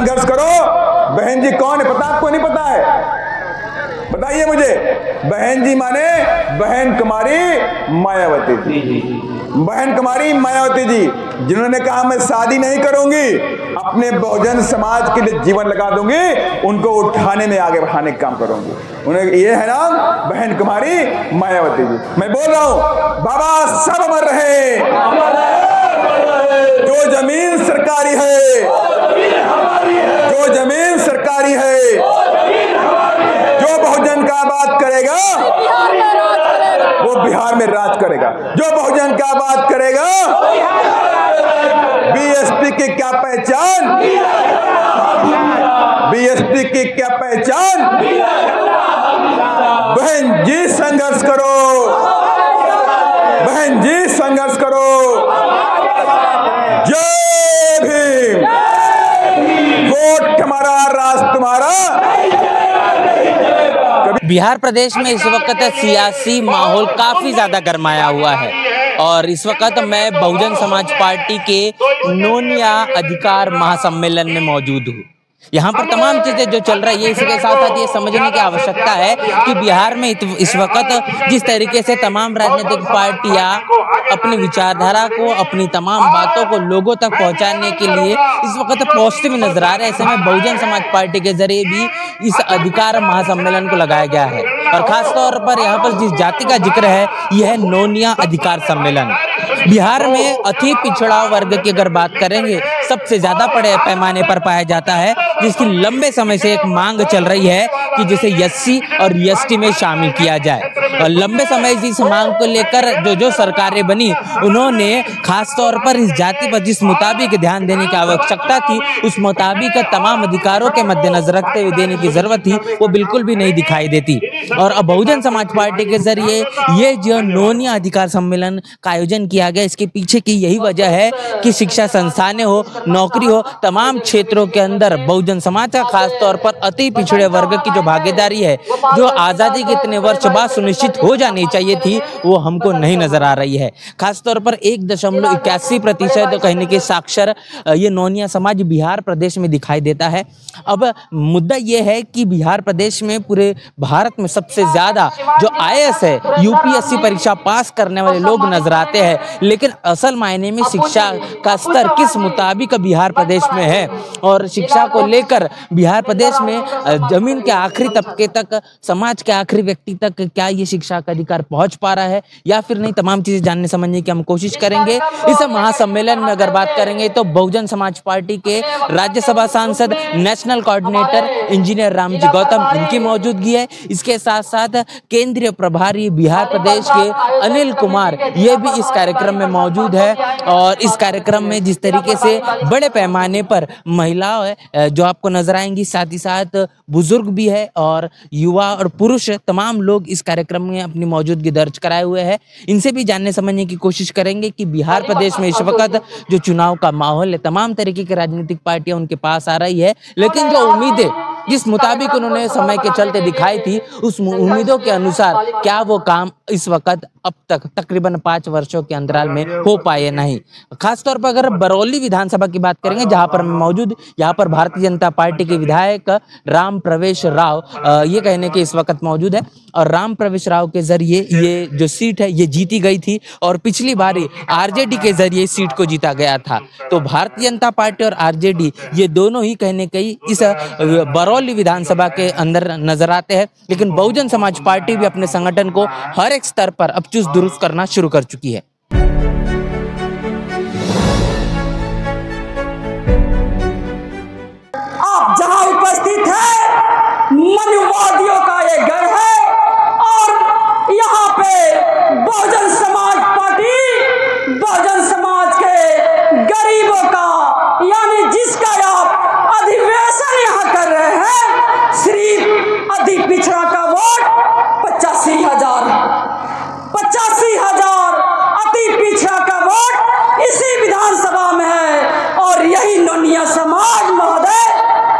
संघर्ष करो। बहन जी कौन है पता आपको? नहीं पता है? बताइए मुझे। बहन जी माने बहन कुमारी मायावती जी। बहन कुमारी मायावती जी जिन्होंने कहा मैं शादी नहीं करूंगी, अपने बहुजन समाज के लिए जीवन लगा दूंगी, उनको उठाने में आगे बढ़ाने का काम करूंगी। उन्हें ये है नाम बहन कुमारी मायावती जी। मैं बोल रहा हूं बाबा सब अमर रहे, जो जमीन सरकारी है, जो जमीन सरकारी है, जो बहुजन का बात करेगा वो बिहार में राज करेगा। जो बहुजन का बात करेगा, बीएसपी की क्या पहचान, बीएसपी की क्या पहचान। बहन जी संघर्ष करो, बहन जी संघर्ष करो। जय भीम। वोट हमारा, राज तुम्हारा। बिहार प्रदेश में इस वक्त सियासी माहौल काफी ज्यादा गरमाया हुआ है और इस वक्त मैं बहुजन समाज पार्टी के नोनिया अधिकार महासम्मेलन में मौजूद हूँ। यहाँ पर तमाम चीजें जो चल रही है, इसके साथ साथ ये समझने की आवश्यकता है कि बिहार में इस वक्त जिस तरीके से तमाम राजनीतिक पार्टियां अपनी विचारधारा को, अपनी तमाम बातों को लोगों तक पहुंचाने के लिए इस वक्त पहुंचते हुए नजर आ रहे हैं, ऐसे में बहुजन समाज पार्टी के जरिए भी इस अधिकार महासम्मेलन को लगाया गया है। और खासतौर पर यहाँ पर जिस जाति का जिक्र है यह है नोनिया अधिकार सम्मेलन। बिहार में अति पिछड़ा वर्ग की अगर बात करेंगे, सबसे ज्यादा बड़े पैमाने पर पाया जाता है, जिसकी लंबे समय से एक मांग चल रही है कि जिसे एससी और एसटी में शामिल किया जाए। और लंबे समय से इस मांग को लेकर जो सरकारें बनी, उन्होंने खास तौर पर इस जाति पर जिस मुताबिक ध्यान देने की आवश्यकता थी, उस मुताबिक तमाम अधिकारों के मद्देनजर रखते हुए देने की जरूरत थी, वो बिल्कुल भी नहीं दिखाई देती। और अब बहुजन समाज पार्टी के जरिए ये जो नोनिया अधिकार सम्मेलन का आयोजन किया गया, इसके पीछे की यही वजह है कि शिक्षा संस्थानें हो, नौकरी हो, तमाम क्षेत्रों के अंदर बहुजन समाज का खास तौर पर अति पिछड़े वर्ग की जो भागीदारी है, जो आजादी के इतने वर्ष बाद सुनिश्चित हो जानी चाहिए थी, वो हमको नहीं नजर आ रही है। खासतौर पर 1.81% कहने के साक्षर ये नोनिया समाज बिहार प्रदेश में दिखाई देता है। अब मुद्दा ये है कि बिहार प्रदेश में पूरे भारत में सबसे ज्यादा जो आईएएस है, यूपीएससी परीक्षा पास करने वाले लोग नजर आते हैं, लेकिन असल मायने में शिक्षा का स्तर किस मुताबिक बिहार प्रदेश में है और शिक्षा को लेकर बिहार प्रदेश में जमीन के आखिरी तबके तक, समाज के आखिरी व्यक्ति तक क्या ये शिक्षा का अधिकार पहुंच पा रहा है या फिर नहीं, तमाम चीजें जानने समझने की हम कोशिश करेंगे। इस महासम्मेलन में अगर बात करेंगे तो बहुजन समाज पार्टी के राज्यसभा सांसद, national coordinator engineer Ramji Gautam, इनकी मौजूदगी है। इसके साथ साथ केंद्रीय प्रभारी बिहार प्रदेश के अनिल कुमार, ये भी इस कार्यक्रम में मौजूद है। और इस कार्यक्रम में जिस तरीके से बड़े पैमाने पर महिलाएं जो आपको नजर आएंगी, साथ ही साथ बुजुर्ग भी है और युवा और पुरुष, तमाम लोग इस कार्यक्रम में अपनी मौजूदगी दर्ज कराए हुए हैं। इनसे भी जानने समझने की कोशिश करेंगे कि बिहार प्रदेश में इस वक्त जो चुनाव का माहौल है, तमाम तरीके की राजनीतिक पार्टियां उनके पास आ रही है, लेकिन जो उम्मीदें जिस मुताबिक उन्होंने समय के चलते दिखाई थी, उस उम्मीदों के अनुसार क्या वो काम इस वक्त अब तक तकरीबन 5 वर्षों के अंतराल में हो पाए नहीं। खासतौर पर अगर बरौली विधानसभा की बात करेंगे, जहां पर मैं मौजूद, यहाँ पर भारतीय जनता पार्टी के विधायक राम प्रवेश राव ये कहने के इस वक्त मौजूद है। और राम प्रवेश राव के जरिए ये जो सीट है ये जीती गई थी और पिछली बारी आरजेडी के जरिए सीट को जीता गया था। तो भारतीय जनता पार्टी और आरजेडी ये दोनों ही कहने के इस बरौली विधानसभा के अंदर नजर आते हैं, लेकिन बहुजन समाज पार्टी भी अपने संगठन को हर एक स्तर पर अब चुस्त दुरुस्त करना शुरू कर चुकी है। आप जहां उपस्थित है, मनुवादियों का ये घर है और यहाँ पे बहुजन समाज पार्टी बहुजन समाज के गरीबों का, यानी जिसका आप अधिवेशन यहाँ कर रहे हैं, सिर्फ अति पिछड़ा का वोट 85,000 अति पिछड़ा का वोट इसी विधानसभा में है। और यही नोनिया समाज महोदय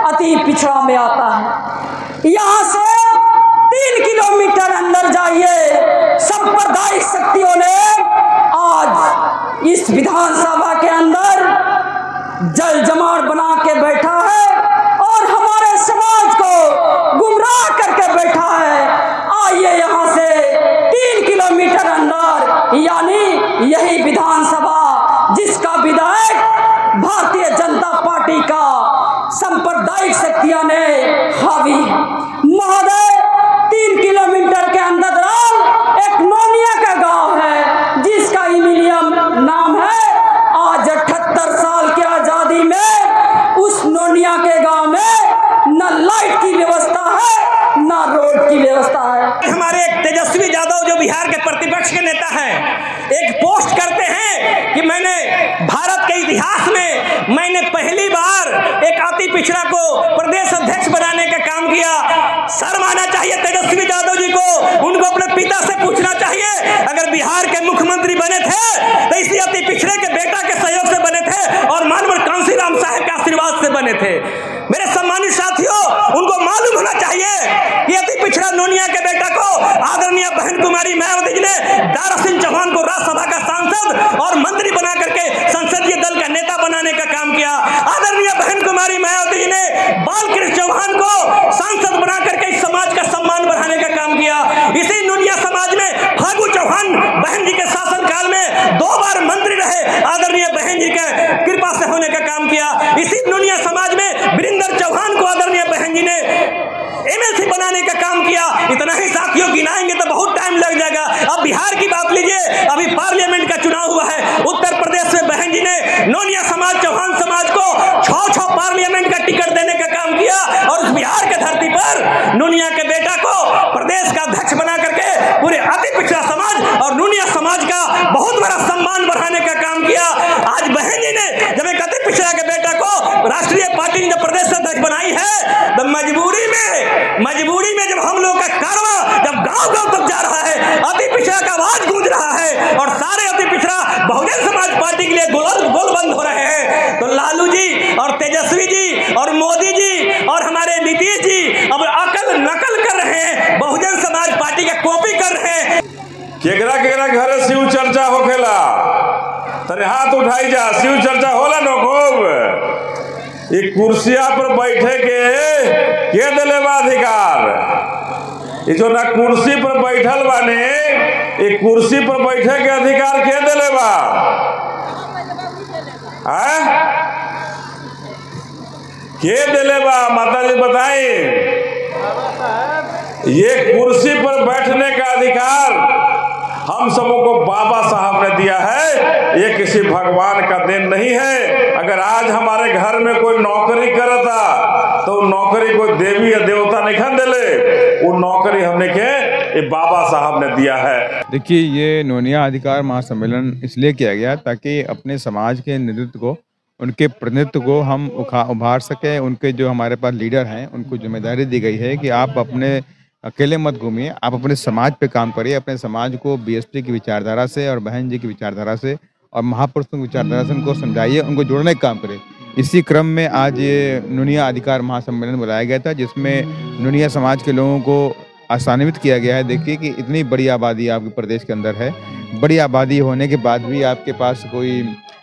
अति पिछड़ा में आता है। यहाँ से 3 किलोमीटर अंदर जाइए, सांप्रदायिक शक्तियों ने आज इस विधानसभा के अंदर जल जमाड़ बना के बैठा है यही विधानसभा जिसका विधायक भारतीय जनता पार्टी का सांप्रदायिक शक्तियों ने हावी महोदय 3 किलोमीटर के अंदर एक नोनिया का गांव है जिसका इमिलियम नाम है। आज 78 साल की आजादी में उस नोनिया के गांव में न लाइट की व्यवस्था है न रोड की व्यवस्था है। हमारे एक तेजस्वी यादव जो बिहार के प्रतिपक्ष के नेता हैं, एक पोस्ट करते हैं कि मैंने भारत के इतिहास में मैंने पहली बार एक अति पिछड़ा को प्रदेश अध्यक्ष बनाने का काम किया। शर्म आना चाहिए तेजस्वी यादव जी को। उनको अपने पिता से पूछना चाहिए, अगर बिहार के मुख्यमंत्री बने थे तो इसी अति पिछड़े के बेटा के सहयोग से बने थे और मानवर कांसीराम साहब के आशीर्वाद से बने थे। मेरे सम्मानित साथियों, उनको मालूम होना चाहिए कि अति पिछड़ा नोनिया के बेटा को आदरणीय बहन कुमारी मायावती जी ने दारा सिंह चौहान को राज्यसभा का सांसद और मंत्री बना करके संसदीय दल का नेता बनाने का काम किया। आदरणीय बहन कुमारी मायावती जी ने बालकृष्ण चौहान को सांसद बना करके इस समाज का सम्मान बढ़ाने का काम किया। इसी नोनिया समाज में फागू चौहान बहन जी के शासनकाल में 2 बार मंत्री रहे, आदरणीय बहन जी के कृपा से होने का काम किया। इसी नोनिया समाज में वीरेंद्र चौहान को आदरणीय बहन जी ने एमएलसी बनाने का काम किया। इतना ही साथियों गिनाएंगे तो बहुत टाइम लग जाएगा। अब बिहार की बात लीजिए, अभी पार्लियामेंट का चुनाव हुआ है। उत्तर प्रदेश में बहन जी ने नोनिया समाज चौहान समाज को 6 पार्लियामेंट का टिकट देने का काम किया और उस बिहार के धरती पर नोनिया के बेटा को प्रदेश का अध्यक्ष बना करके पूरे अति पिछड़ा समाज और नोनिया समाज का बहुत बड़ा सम्मान बढ़ाने का काम किया। आज बहन जी ने जब एक अति पिछड़ा के बेटा को राष्ट्रीय पार्टी ने प्रदेश अध्यक्ष बनाई है तो मजबूरी में जब हम लोग का कारवां जब गांव तक जा रहा है, अति पिछड़ा का आवाज गूंज रहा है और सारे अति पिछड़ा बहुजन समाज पार्टी के लिए गोल बंद हो रहे हैं, तो लालू जी और तेजस्वी जी और मोदी जी और हमारे नीतीश जी अब अकल नकल कर रहे हैं, बहुजन समाज पार्टी का कॉपी कर रहे हैं। केकरा घर शिव चर्चा होखेला, तरे हाथ उठाई जा। शिव चर्चा होला न खूब। एक कुर्सिया पर बैठे के दिले बा अधिकार? ये जो ना कुर्सी पर बैठल बाने, एक कुर्सी पर बैठे के अधिकार के दिले बा? के दिले बा? माता जी बताई। ये कुर्सी पर बैठने का अधिकार हम सबों को बाबा साहब ने दिया है, ये किसी भगवान का देन नहीं है। अगर आज हमारे घर में कोई नौकरी करता तो नौकरी कोई देवी या देवता नहीं खन दिले, वो नौकरी हमने के ये बाबा साहब ने दिया है। देखिए, ये नोनिया अधिकार महासम्मेलन इसलिए किया गया ताकि अपने समाज के नेतृत्व को, उनके प्रतिनिधित्व को हम उभार सकें। उनके जो हमारे पास लीडर हैं उनको जिम्मेदारी दी गई है कि आप अपने अकेले मत घूमिए, आप अपने समाज पे काम करिए, अपने समाज को बीएसपी की विचारधारा से और बहन जी की विचारधारा से और महापुरुषों की विचारधारा से उनको समझाइए, उनको जोड़ने का काम करें। इसी क्रम में आज ये नोनिया अधिकार महासम्मेलन बुलाया गया था, जिसमें नोनिया समाज के लोगों को आसान्वित किया गया है। देखिए कि इतनी बड़ी आबादी आपके प्रदेश के अंदर है, बड़ी आबादी होने के बाद भी आपके पास कोई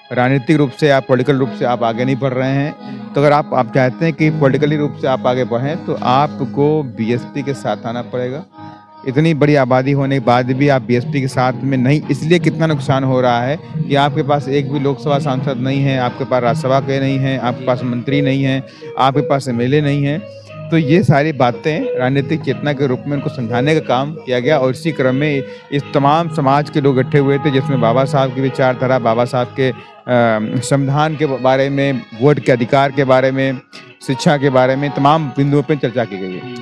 राजनीतिक रूप से, आप पॉलिटिकल रूप से आप आगे नहीं बढ़ रहे हैं। तो अगर आप चाहते हैं कि पॉलिटिकली रूप से आप आगे बढ़ें तो आपको बीएसपी के साथ आना पड़ेगा। इतनी बड़ी आबादी होने के बाद भी आप बीएसपी के साथ में नहीं, इसलिए कितना नुकसान हो रहा है कि आपके पास एक भी लोकसभा सांसद नहीं है, आपके पास राज्यसभा के नहीं हैं, आपके पास मंत्री नहीं हैं, आपके पास एमएलए नहीं हैं। तो ये सारी बातें राजनीतिक चेतना के रूप में उनको समझाने का काम किया गया और इसी क्रम में इस तमाम समाज के लोग इकट्ठे हुए थे, जिसमें बाबा साहब की विचारधारा, बाबा साहब के संविधान के बारे में, वोट के अधिकार के बारे में, शिक्षा के बारे में, तमाम बिंदुओं पर चर्चा की गई है।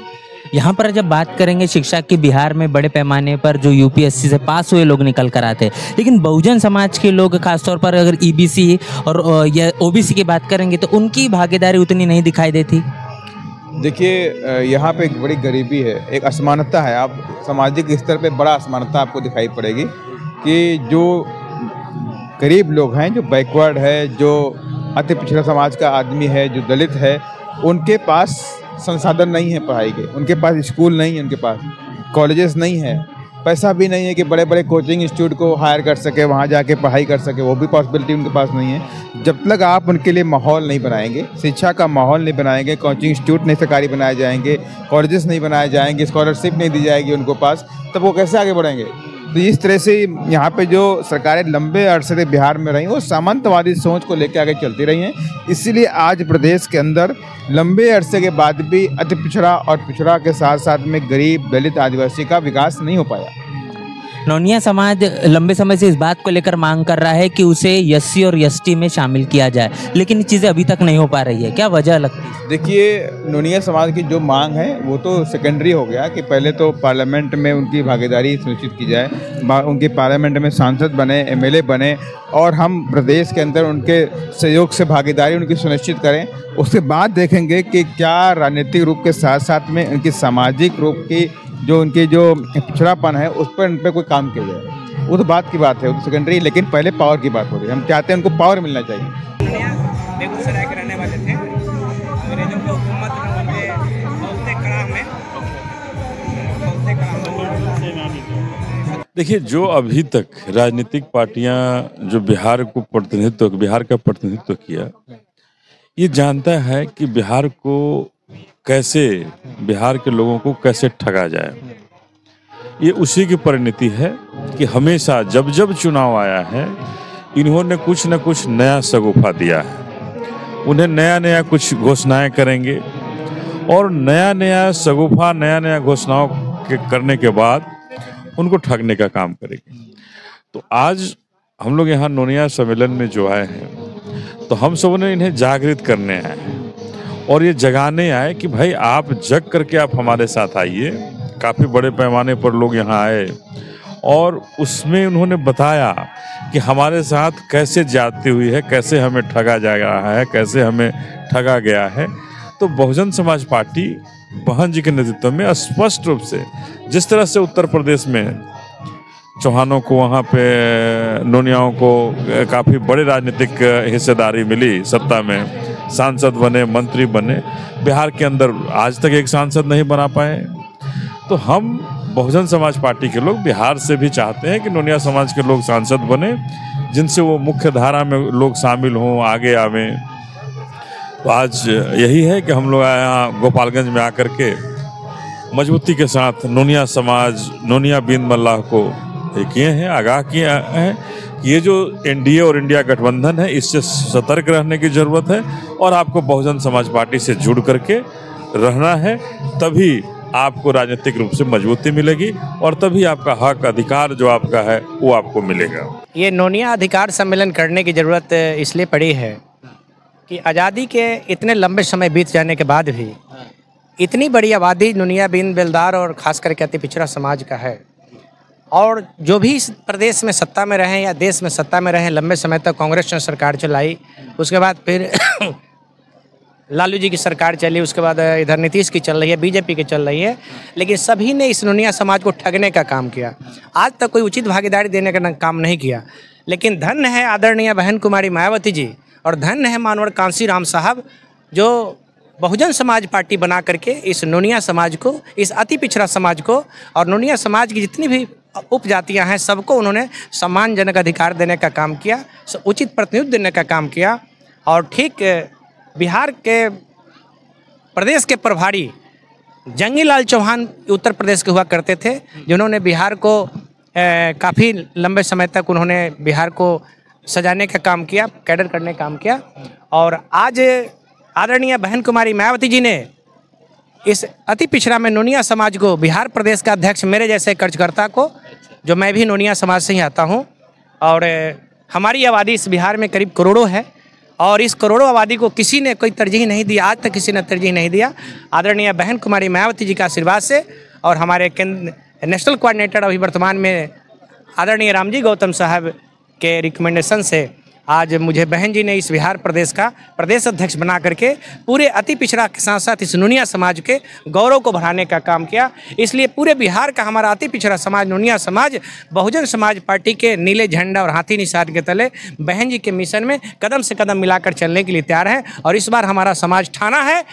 यहाँ पर जब बात करेंगे शिक्षा की, बिहार में बड़े पैमाने पर जो यूपीएससी से पास हुए लोग निकल कर आते हैं, लेकिन बहुजन समाज के लोग खासतौर पर अगर ईबीसी और या ओबीसी की बात करेंगे तो उनकी भागीदारी उतनी नहीं दिखाई देती। देखिए, यहाँ पे एक बड़ी गरीबी है, एक असमानता है। आप सामाजिक स्तर पे बड़ा असमानता आपको दिखाई पड़ेगी कि जो गरीब लोग हैं, जो बैकवर्ड है, जो अति पिछड़ा समाज का आदमी है, जो दलित है, उनके पास संसाधन नहीं है पढ़ाई के, उनके पास स्कूल नहीं है, उनके पास कॉलेजेस नहीं है, पैसा भी नहीं है कि बड़े बड़े कोचिंग इंस्टीट्यूट को हायर कर सके, वहाँ जाके पढ़ाई कर सके, वो भी पॉसिबिलिटी उनके पास नहीं है। जब तक आप उनके लिए माहौल नहीं बनाएंगे, शिक्षा का माहौल नहीं बनाएंगे, कोचिंग इंस्टीट्यूट नहीं सरकारी बनाए जाएंगे, कॉलेजेस नहीं बनाए जाएंगे, स्कॉलरशिप नहीं दी जाएगी उनको पास, तब वो कैसे आगे बढ़ेंगे? तो इस तरह से यहाँ पे जो सरकारें लंबे अरसे से बिहार में रही वो सामंतवादी सोच को लेकर आगे चलती रही हैं। इसीलिए आज प्रदेश के अंदर लंबे अरसे के बाद भी अति पिछड़ा और पिछड़ा के साथ साथ में गरीब, दलित, आदिवासी का विकास नहीं हो पाया। नोनिया समाज लंबे समय से इस बात को लेकर मांग कर रहा है कि उसे एससी और एसटी में शामिल किया जाए, लेकिन ये चीज़ें अभी तक नहीं हो पा रही है। क्या वजह लगती है? देखिए, नोनिया समाज की जो मांग है वो तो सेकेंडरी हो गया कि पहले तो पार्लियामेंट में उनकी भागीदारी सुनिश्चित की जाए, उनकी पार्लियामेंट में सांसद बने, एमएलए बने और हम प्रदेश के अंदर उनके सहयोग से भागीदारी उनकी सुनिश्चित करें। उसके बाद देखेंगे कि क्या राजनीतिक रूप के साथ साथ में उनकी सामाजिक रूप की जो उनकी जो पिछड़ापन है उस पर उन पर कोई काम किया जाए। वो तो बात की बात है, वो तो सेकेंडरी, लेकिन पहले पावर की बात हो रही है। हम चाहते हैं उनको पावर मिलना चाहिए। बेगूसराय के रहने वाले थे, अंग्रेजों की हुकूमत में उनके बहुते कड़ा में देखिए, जो अभी तक राजनीतिक पार्टियां जो बिहार का प्रतिनिधित्व किया, ये जानता है कि बिहार को कैसे, बिहार के लोगों को कैसे ठगा जाए। ये उसी की परिणति है कि हमेशा जब जब चुनाव आया है इन्होंने कुछ न कुछ नया शगुफा दिया है। उन्हें नया नया कुछ घोषणाएं करेंगे और नया नया शगुफा, नया नया घोषणाओं के करने के बाद उनको ठगने का काम करेंगे। तो आज हम लोग यहाँ नोनिया सम्मेलन में जो आए हैं तो हम सबों ने इन्हें जागृत करने आए हैं और ये जगाने आए कि भाई आप जग करके आप हमारे साथ आइए। काफ़ी बड़े पैमाने पर लोग यहाँ आए और उसमें उन्होंने बताया कि हमारे साथ कैसे ज्यादती हुई है, कैसे हमें ठगा जा रहा है, कैसे हमें ठगा गया है। तो बहुजन समाज पार्टी बहन जी के नेतृत्व में स्पष्ट रूप से, जिस तरह से उत्तर प्रदेश में चौहानों को, वहाँ पे नोनियाओं को काफ़ी बड़े राजनीतिक हिस्सेदारी मिली, सत्ता में सांसद बने, मंत्री बने, बिहार के अंदर आज तक एक सांसद नहीं बना पाए। तो हम बहुजन समाज पार्टी के लोग बिहार से भी चाहते हैं कि नोनिया समाज के लोग सांसद बने, जिनसे वो मुख्य धारा में लोग शामिल हों, आगे आवें। तो आज यही है कि हम लोग यहाँ गोपालगंज में आकर के मजबूती के साथ नोनिया समाज, नोनिया बिंद मल्लाह को किए हैं, आगाह किए हैं कि ये जो एनडीए और इंडिया गठबंधन है इससे सतर्क रहने की ज़रूरत है और आपको बहुजन समाज पार्टी से जुड़ करके रहना है। तभी आपको राजनीतिक रूप से मजबूती मिलेगी और तभी आपका हक, अधिकार जो आपका है वो आपको मिलेगा। ये नोनिया अधिकार सम्मेलन करने की ज़रूरत इसलिए पड़ी है कि आज़ादी के इतने लंबे समय बीत जाने के बाद भी इतनी बड़ी आबादी नोनिया बिंद बेलदार और खास करके अति पिछड़ा समाज का है। और जो भी इस प्रदेश में सत्ता में रहे या देश में सत्ता में रहे, लंबे समय तक कांग्रेस ने सरकार चलाई, उसके बाद फिर लालू जी की सरकार चली, उसके बाद इधर नीतीश की चल रही है, बीजेपी की चल रही है, लेकिन सभी ने इस नोनिया समाज को ठगने का काम किया। आज तक कोई उचित भागीदारी देने का काम नहीं किया। लेकिन धन्य है आदरणीय बहन कुमारी मायावती जी और धन्य है मानवर कांसी राम साहब, जो बहुजन समाज पार्टी बना करके इस नोनिया समाज को, इस अति पिछड़ा समाज को और नोनिया समाज की जितनी भी उपजातियां हैं सबको उन्होंने सम्मानजनक अधिकार देने का काम किया, उचित प्रतिनिधित्व देने का काम किया। और ठीक बिहार के प्रदेश के प्रभारी जंगीलाल चौहान उत्तर प्रदेश के हुआ करते थे, जिन्होंने बिहार को काफ़ी लंबे समय तक उन्होंने बिहार को सजाने का काम किया, कैडर करने का काम किया। और आज आदरणीय बहन कुमारी मायावती जी ने इस अति पिछड़ा में नोनिया समाज को, बिहार प्रदेश का अध्यक्ष मेरे जैसे कार्यकर्ता को, जो मैं भी नोनिया समाज से ही आता हूँ, और हमारी आबादी इस बिहार में करीब करोड़ों है और इस करोड़ों आबादी को किसी ने कोई तरजीह नहीं दिया, आज तक किसी ने तरजीह नहीं दिया। आदरणीय बहन कुमारी मायावती जी का आशीर्वाद से और हमारे नेशनल कोऑर्डिनेटर अभी वर्तमान में आदरणीय रामजी गौतम साहब के रिकमेंडेशन से आज मुझे बहन जी ने इस बिहार प्रदेश का प्रदेश अध्यक्ष बना करके पूरे अति पिछड़ा के साथ साथ इस नोनिया समाज के गौरव को बढ़ाने का काम किया। इसलिए पूरे बिहार का हमारा अति पिछड़ा समाज नोनिया समाज बहुजन समाज पार्टी के नीले झंडा और हाथी निशान के तले बहन जी के मिशन में कदम से कदम मिलाकर चलने के लिए तैयार है। और इस बार हमारा समाज ठाना है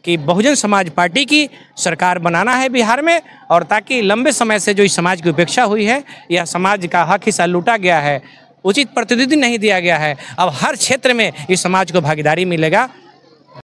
कि बहुजन समाज पार्टी की सरकार बनाना है बिहार में, और ताकि लंबे समय से जो इस समाज की उपेक्षा हुई है, यह समाज का हक हिस्सा लूटा गया है, उचित प्रतिनिधि नहीं दिया गया है, अब हर क्षेत्र में इस समाज को भागीदारी मिलेगा।